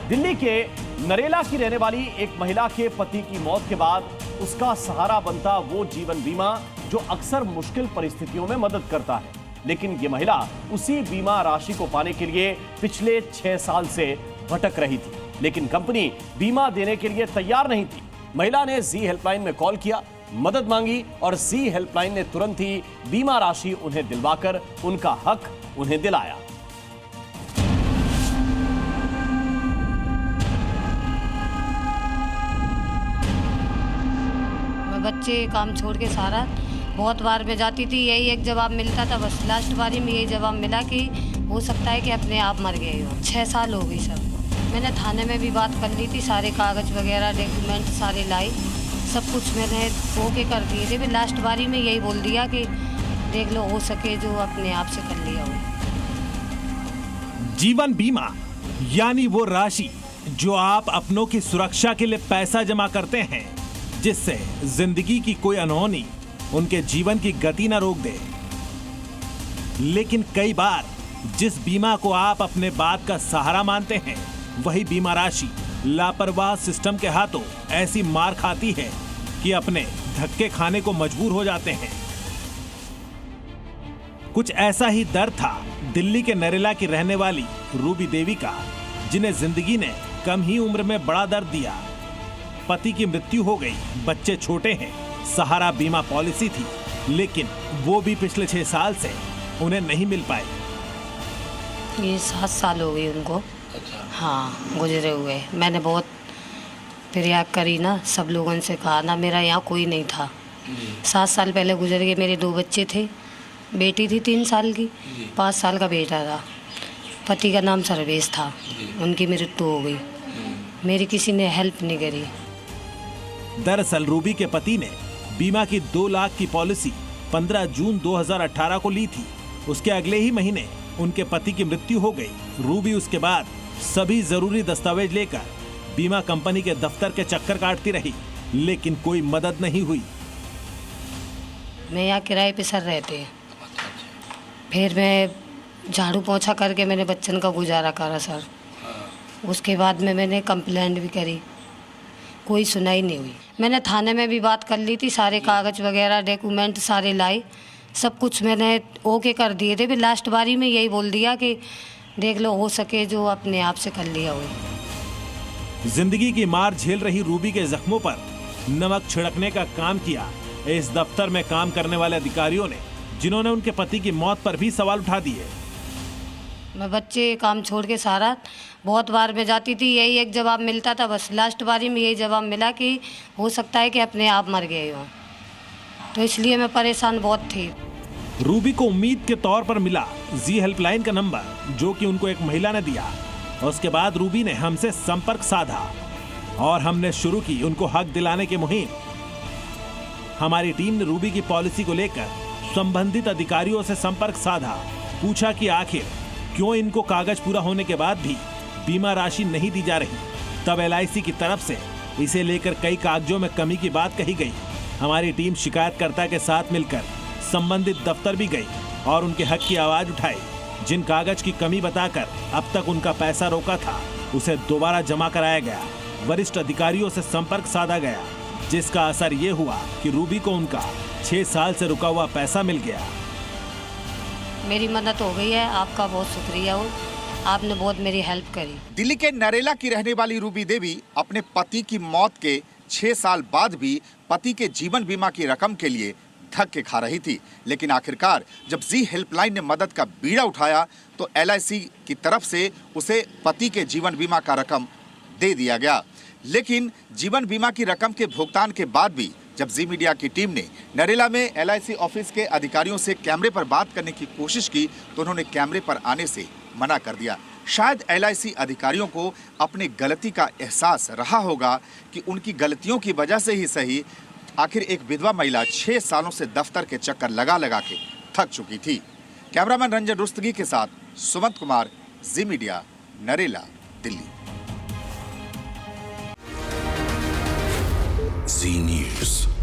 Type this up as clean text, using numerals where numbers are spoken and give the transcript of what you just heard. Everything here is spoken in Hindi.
दिल्ली के नरेला की रहने वाली एक महिला के पति की मौत के बाद उसका सहारा बनता वो जीवन बीमा जो अक्सर मुश्किल परिस्थितियों में मदद करता है। लेकिन ये महिला उसी बीमा राशि को पाने के लिए पिछले 6 साल से भटक रही थी, लेकिन कंपनी बीमा देने के लिए तैयार नहीं थी। महिला ने जी हेल्पलाइन में कॉल किया, मदद मांगी और जी हेल्पलाइन ने तुरंत ही बीमा राशि उन्हें दिलवाकर उनका हक उन्हें दिलाया। बच्चे काम छोड़ के सारा बहुत बार में जाती थी, यही एक जवाब मिलता था बस। लास्ट बारी में यही जवाब मिला कि हो सकता है कि अपने आप मर गए हो। 6 साल हो गई सब। मैंने थाने में भी बात कर ली थी, सारे कागज वगैरह डॉक्यूमेंट सारे लाई, सब कुछ मैंने ओके कर दिए थे। फिर लास्ट बारी में यही बोल दिया कि देख लो, हो सके जो अपने आप से कर लिया हो। जीवन बीमा यानी वो राशि जो आप अपनों की सुरक्षा के लिए पैसा जमा करते हैं, जिससे जिंदगी की कोई अनहोनी उनके जीवन की गति न रोक दे। लेकिन कई बार जिस बीमा को आप अपने बात का सहारा मानते हैं, वही बीमा राशि लापरवाह सिस्टम के हाथों ऐसी मार खाती है कि अपने धक्के खाने को मजबूर हो जाते हैं। कुछ ऐसा ही दर्द था दिल्ली के नरेला की रहने वाली रूबी देवी का, जिन्हें जिंदगी ने कम ही उम्र में बड़ा दर्द दिया। पति की मृत्यु हो गई, बच्चे छोटे हैं, सहारा बीमा पॉलिसी थी, लेकिन वो भी पिछले 6 साल से उन्हें नहीं मिल पाई। ये 7 साल हो गए उनको। हाँ, गुजरे हुए। मैंने बहुत प्रयाग करी ना, सब लोगों से कहा ना, मेरा यहाँ कोई नहीं था। 7 साल पहले गुजर गए। मेरे 2 बच्चे थे, बेटी थी 3 साल की, 5 साल का बेटा था। पति का नाम सर्वेश था, उनकी मृत्यु हो गई। मेरी किसी ने हेल्प नहीं करी। दरअसल रूबी के पति ने बीमा की 2 लाख की पॉलिसी 15 जून 2018 को ली थी। उसके अगले ही महीने उनके पति की मृत्यु हो गई। रूबी उसके बाद सभी जरूरी दस्तावेज लेकर बीमा कंपनी के दफ्तर के चक्कर काटती रही, लेकिन कोई मदद नहीं हुई। मैं यहाँ किराए पे सर रहते हैं, फिर मैं झाड़ू पोछा करके मैंने बच्चन का गुजारा करा सर। उसके बाद में मैंने कंप्लेंट भी करी, कोई सुनाई नहीं हुई। मैंने थाने में भी बात कर ली थी, सारे कागज वगैरह डॉक्यूमेंट सारे लाई, सब कुछ मैंने ओके कर दिए थे। फिर लास्ट बारी में यही बोल दिया कि देख लो, हो सके जो अपने आप से कर लिया हो। जिंदगी की मार झेल रही रूबी के जख्मों पर नमक छिड़कने का काम किया इस दफ्तर में काम करने वाले अधिकारियों ने, जिन्होंने उनके पति की मौत पर भी सवाल उठा दिए। मैं बच्चे काम छोड़ के सारा बहुत बार में जाती थी, यही एक जवाब मिलता था बस। लास्ट बारी में यही जवाब मिला कि हो सकता है कि अपने आप मर गए हो। तो इसलिए मैं परेशान बहुत थी। रूबी को उम्मीद के तौर पर मिला जी हेल्पलाइन का नंबर, जो कि उनको एक महिला ने दिया। उसके बाद रूबी ने हमसे संपर्क साधा और हमने शुरू की उनको हक दिलाने की मुहिम। हमारी टीम ने रूबी की पॉलिसी को लेकर संबंधित अधिकारियों से संपर्क साधा, पूछा कि आखिर क्यों इनको कागज पूरा होने के बाद भी बीमा राशि नहीं दी जा रही। तब LIC की तरफ से इसे लेकर कई कागजों में कमी की बात कही गई। हमारी टीम शिकायतकर्ता के साथ मिलकर संबंधित दफ्तर भी गई और उनके हक की आवाज उठाई। जिन कागज की कमी बताकर अब तक उनका पैसा रोका था, उसे दोबारा जमा कराया गया। वरिष्ठ अधिकारियों से संपर्क साधा गया, जिसका असर ये हुआ कि रूबी को उनका 6 साल से रुका हुआ पैसा मिल गया। मेरी मदद हो गई है, आपका बहुत शुक्रिया हो, आपने बहुत मेरी हेल्प करी। दिल्ली के नरेला की रहने वाली रूबी देवी अपने पति की मौत के 6 साल बाद भी पति के जीवन बीमा की रकम के लिए धक्के खा रही थी। लेकिन आखिरकार जब जी हेल्पलाइन ने मदद का बीड़ा उठाया तो LIC की तरफ से उसे पति के जीवन बीमा का रकम दे दिया गया। लेकिन जीवन बीमा की रकम के भुगतान के बाद भी जब जी मीडिया की टीम ने नरेला में LIC ऑफिस के अधिकारियों से कैमरे पर बात करने की कोशिश की तो उन्होंने कैमरे पर आने से मना कर दिया। शायद LIC अधिकारियों को अपनी गलती का एहसास रहा होगा कि उनकी गलतियों की वजह से ही सही, आखिर एक विधवा महिला 6 सालों से दफ्तर के चक्कर लगा लगा के थक चुकी थी। कैमरामैन रंजन रुस्तगी के साथ सुमंत कुमार, जी मीडिया, नरेला, दिल्ली। जी न्यूज़।